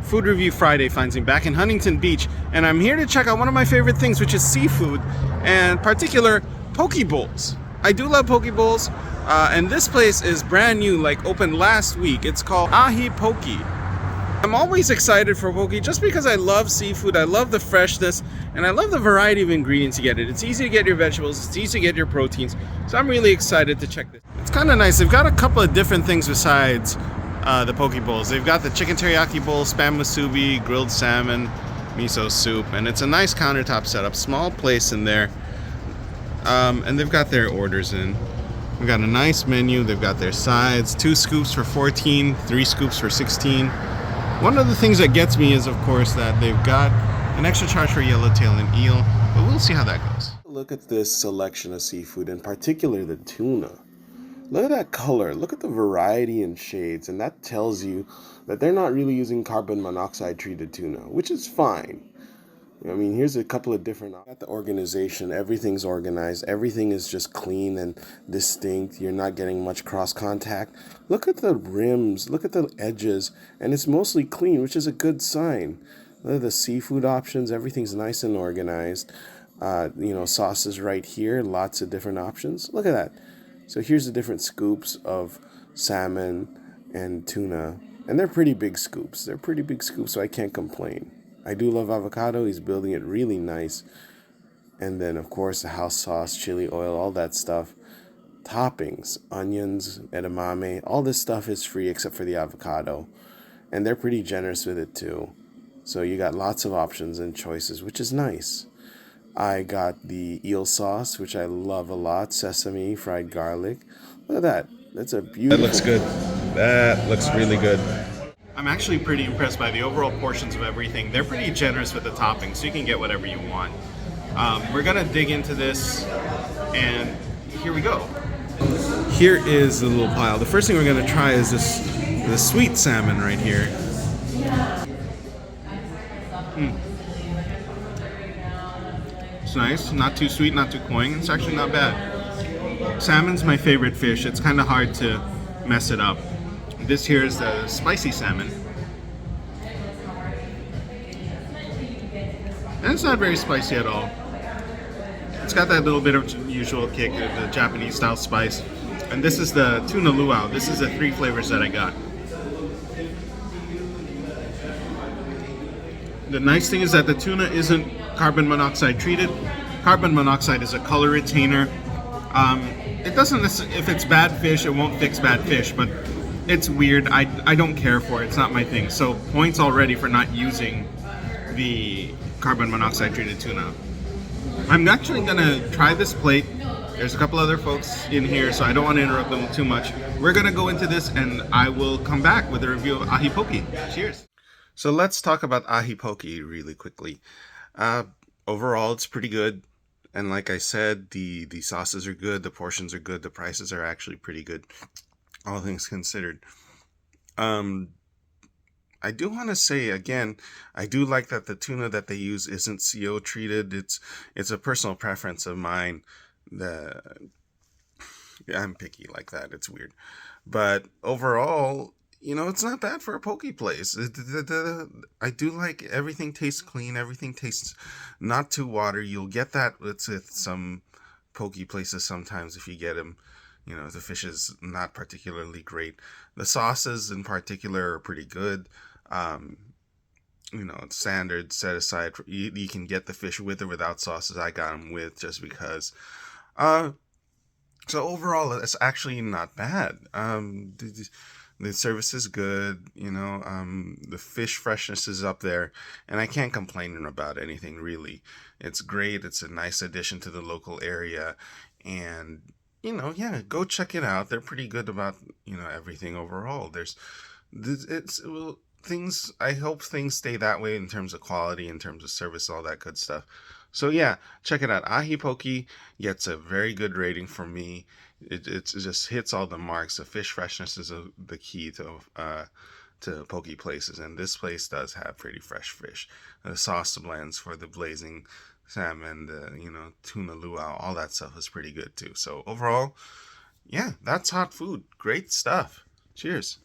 Food Review Friday finds me back in Huntington Beach, and I'm here to check out one of my favorite things, which is seafood, and in particular, poke bowls. I do love poke bowls, and this place is brand new, like opened last week. It's called Ahipoki. I'm always excited for poke just because I love seafood, I love the freshness, and I love the variety of ingredients you get it. It's easy to get your vegetables, it's easy to get your proteins, so I'm really excited to check this. It's kind of nice. They've got a couple of different things besides the poke bowls. They've got the chicken teriyaki bowl, spam musubi, grilled salmon, miso soup, and it's a nice countertop setup, small place in there, and they've got their orders in. We've got a nice menu. They've got their sides, 2 scoops for 14, 3 scoops for 16. One of the things that gets me is, of course, that they've got an extra charge for yellowtail and eel, but we'll see how that goes. Look at this selection of seafood, in particular the tuna. Look at that color. Look at the variety in shades, and that tells you that they're not really using carbon monoxide treated tuna, which is fine. I mean, here's a couple of different. At the organization, everything's organized. Everything is just clean and distinct. You're not getting much cross contact. Look at the rims. Look at the edges, and it's mostly clean, which is a good sign. Look at the seafood options. Everything's nice and organized. Sauces right here. Lots of different options. Look at that. So here's the different scoops of salmon and tuna, and they're pretty big scoops. So I can't complain. I do love avocado. He's building it really nice. And then, of course, the house sauce, chili oil, all that stuff. Toppings, onions, edamame, all this stuff is free except for the avocado. And they're pretty generous with it, too. So you got lots of options and choices, which is nice. I got the eel sauce, which I love a lot. Sesame, fried garlic. Look at that. That's a beautiful... That looks good. That looks really good. I'm actually pretty impressed by the overall portions of everything. They're pretty generous with the toppings, so you can get whatever you want. We're gonna dig into this, and here we go. Here is the little pile. The first thing we're gonna try is the sweet salmon right here. It's nice, not too sweet, not too cloying. It's actually not bad. Salmon's my favorite fish. It's kind of hard to mess it up. This here is the spicy salmon. And it's not very spicy at all. It's got that little bit of usual kick of the Japanese style spice. And this is the tuna luau. This is the 3 flavors that I got. The nice thing is that the tuna isn't carbon monoxide treated. Carbon monoxide is a color retainer. It doesn't necessarily, if it's bad fish, it won't fix bad fish, but it's weird. I don't care for it. It's not my thing. So points already for not using the carbon monoxide treated tuna. I'm actually gonna try this plate. There's a couple other folks in here, so I don't want to interrupt them too much. We're gonna go into this, and I will come back with a review of Ahipoki. Cheers. So let's talk about Ahipoki really quickly. Overall, it's pretty good. And like I said, the sauces are good, the portions are good, the prices are actually pretty good, all things considered. I do want to say again, I do like that the tuna that they use isn't CO treated. It's a personal preference of mine. I'm picky like that. It's weird, but overall, it's not bad for a poke place. I do like everything tastes clean. Everything tastes not too watery. You'll get that with some poke places sometimes if you get them. The fish is not particularly great. The sauces in particular are pretty good. It's standard set aside. You can get the fish with or without sauces. I got them with just because. So overall, it's actually not bad. The service is good, the fish freshness is up there, and I can't complain about anything really. It's great. It's a nice addition to the local area, and go check it out. They're pretty good about, everything overall. I hope things stay that way in terms of quality, in terms of service, all that good stuff. So yeah, check it out. Ahipoki gets a very good rating from me. It just hits all the marks. The fish freshness is the key to poke places, and this place does have pretty fresh fish. The sauce blends for the blazing salmon, the tuna luau, all that stuff is pretty good too. So overall, yeah, that's hot food. Great stuff. Cheers.